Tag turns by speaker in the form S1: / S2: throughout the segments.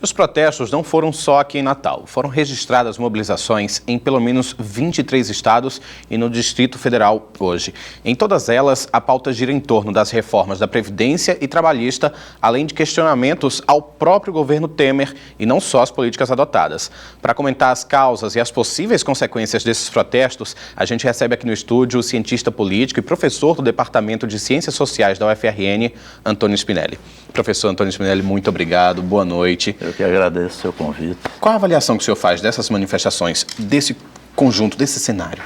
S1: Os protestos não foram só aqui em Natal. Foram registradas mobilizações em pelo menos 23 estados e no Distrito Federal hoje. Em todas elas, a pauta gira em torno das reformas da Previdência e Trabalhista, além de questionamentos ao próprio governo Temer e não só as políticas adotadas. Para comentar as causas e as possíveis consequências desses protestos, a gente recebe aqui no estúdio o cientista político e professor do Departamento de Ciências Sociais da UFRN, Antônio Spinelli. Professor Antônio Spinelli, muito obrigado, boa noite.
S2: Eu que agradeço o seu convite.
S1: Qual a avaliação que o senhor faz dessas manifestações, desse conjunto, desse cenário?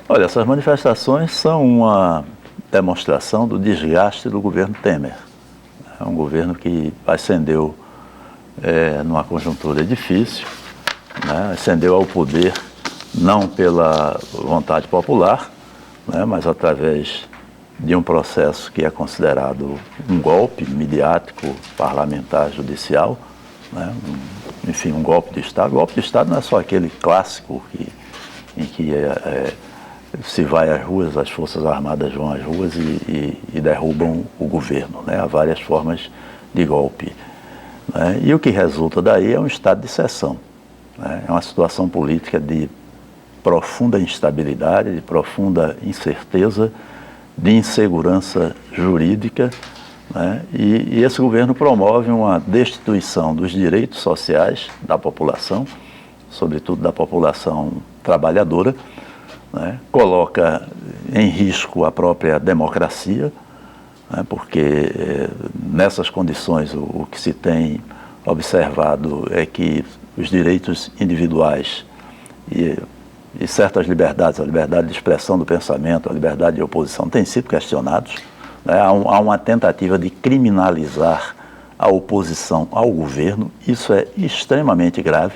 S2: Olha, essas manifestações são uma demonstração do desgaste do governo Temer. É um governo que ascendeu numa conjuntura difícil, né? Ascendeu ao poder não pela vontade popular, né? Mas através de um processo que é considerado um golpe midiático, parlamentar, judicial, né? Enfim, um golpe de Estado. O golpe de Estado não é só aquele clássico em que se vai às ruas, as Forças Armadas vão às ruas e derrubam o governo, né? Há várias formas de golpe, né? E o que resulta daí é um estado de exceção, né? É uma situação política de profunda instabilidade, de profunda incerteza, de insegurança jurídica, né? E esse governo promove uma destituição dos direitos sociais da população, sobretudo da população trabalhadora, né? Coloca em risco a própria democracia, né? Porque nessas condições o que se tem observado é que os direitos individuais e certas liberdades, a liberdade de expressão do pensamento, a liberdade de oposição, têm sido questionados, né? Há uma tentativa de criminalizar a oposição ao governo, isso é extremamente grave.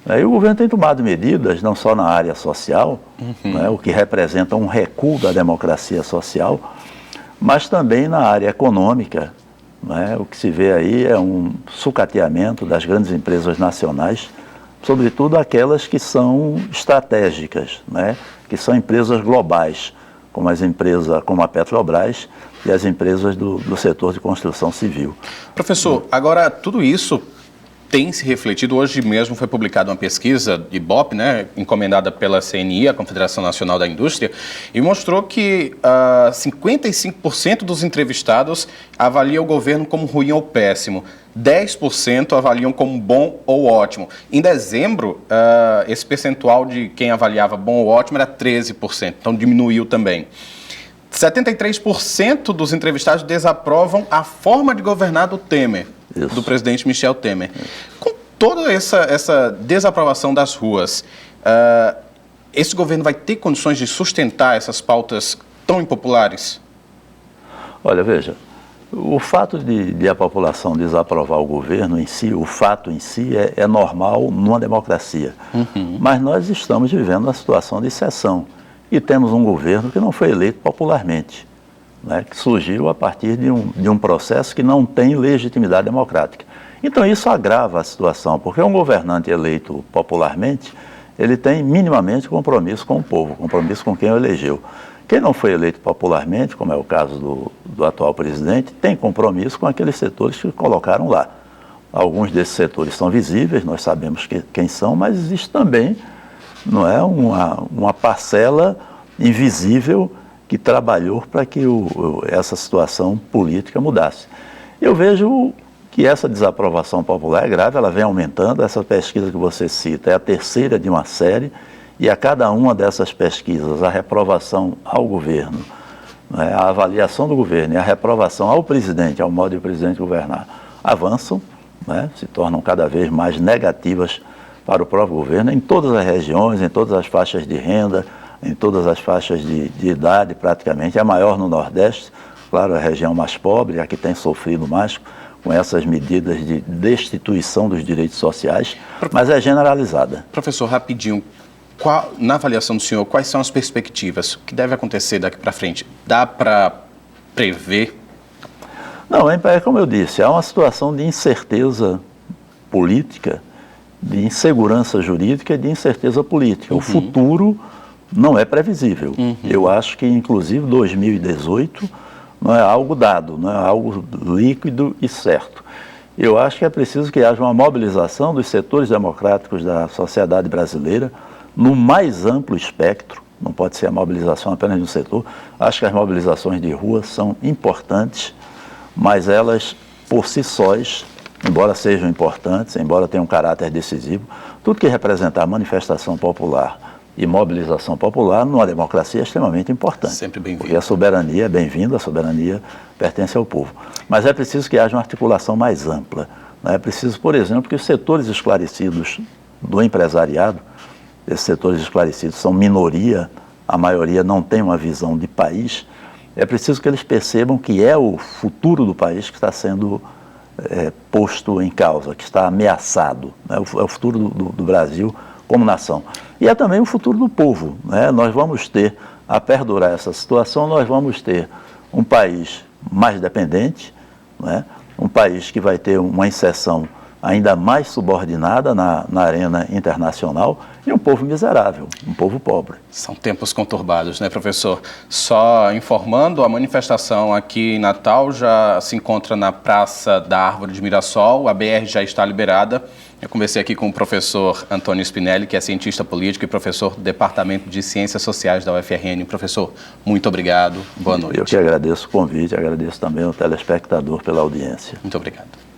S2: E o governo tem tomado medidas, não só na área social, né? O que representa um recuo da democracia social, mas também na área econômica, né? O que se vê aí é um sucateamento das grandes empresas nacionais, sobretudo aquelas que são estratégicas, né? Que são empresas globais, como a Petrobras e as empresas do setor de construção civil.
S1: Professor, agora tudo isso tem se refletido. Hoje mesmo foi publicada uma pesquisa Ibope, né, encomendada pela CNI, a Confederação Nacional da Indústria, e mostrou que 55% dos entrevistados avaliam o governo como ruim ou péssimo, 10% avaliam como bom ou ótimo. Em dezembro, esse percentual de quem avaliava bom ou ótimo era 13%, então diminuiu também. 73% dos entrevistados desaprovam a forma de governar do Temer, do presidente Michel Temer. Com toda essa desaprovação das ruas, esse governo vai ter condições de sustentar essas pautas tão impopulares?
S2: Olha, veja, o fato de a população desaprovar o governo em si, o fato em si é normal numa democracia. Mas nós estamos vivendo uma situação de exceção. E temos um governo que não foi eleito popularmente, né? Que surgiu a partir de um processo que não tem legitimidade democrática. Então isso agrava a situação, porque um governante eleito popularmente, ele tem minimamente compromisso com o povo, compromisso com quem o elegeu. Quem não foi eleito popularmente, como é o caso do atual presidente, tem compromisso com aqueles setores que colocaram lá. Alguns desses setores são visíveis, nós sabemos quem são, mas existe também, não é, uma parcela invisível que trabalhou para que essa situação política mudasse. Eu vejo que essa desaprovação popular é grave, ela vem aumentando. Essa pesquisa que você cita é a terceira de uma série, e a cada uma dessas pesquisas, a reprovação ao governo, né, a avaliação do governo e a reprovação ao presidente, ao modo de o presidente governar, avançam, né, se tornam cada vez mais negativas para o próprio governo, em todas as regiões, em todas as faixas de renda, em todas as faixas de idade, praticamente. É maior no Nordeste, claro, a região mais pobre, a que tem sofrido mais com essas medidas de destituição dos direitos sociais, mas é generalizada.
S1: Professor, rapidinho, na avaliação do senhor, quais são as perspectivas? O que deve acontecer daqui para frente? Dá para prever?
S2: Não, é como eu disse, há uma situação de incerteza política, de insegurança jurídica e de incerteza política. O futuro não é previsível. Eu acho que, inclusive, 2018 não é algo dado, não é algo líquido e certo. Eu acho que é preciso que haja uma mobilização dos setores democráticos da sociedade brasileira no mais amplo espectro. Não pode ser a mobilização apenas de um setor. Acho que as mobilizações de rua são importantes, mas elas, por si sós, embora sejam importantes, embora tenham um caráter decisivo, tudo que representar manifestação popular e mobilização popular numa democracia é extremamente importante.
S1: Sempre bem-vindo.
S2: Porque a soberania é bem-vinda, a soberania pertence ao povo. Mas é preciso que haja uma articulação mais ampla. É preciso, por exemplo, que os setores esclarecidos do empresariado, esses setores esclarecidos são minoria, a maioria não tem uma visão de país, é preciso que eles percebam que é o futuro do país que está sendo posto em causa, que está ameaçado, né? É o futuro do Brasil como nação. E é também o futuro do povo, né? Nós vamos ter, a perdurar essa situação, nós vamos ter um país mais dependente, né? Um país que vai ter uma inserção ainda mais subordinada na arena internacional e um povo miserável, um povo pobre.
S1: São tempos conturbados, né, professor? Só informando, a manifestação aqui em Natal já se encontra na Praça da Árvore de Mirassol, a BR já está liberada. Eu conversei aqui com o professor Antônio Spinelli, que é cientista político e professor do Departamento de Ciências Sociais da UFRN. Professor, muito obrigado, boa noite.
S2: Eu que agradeço o convite, agradeço também ao telespectador pela audiência.
S1: Muito obrigado.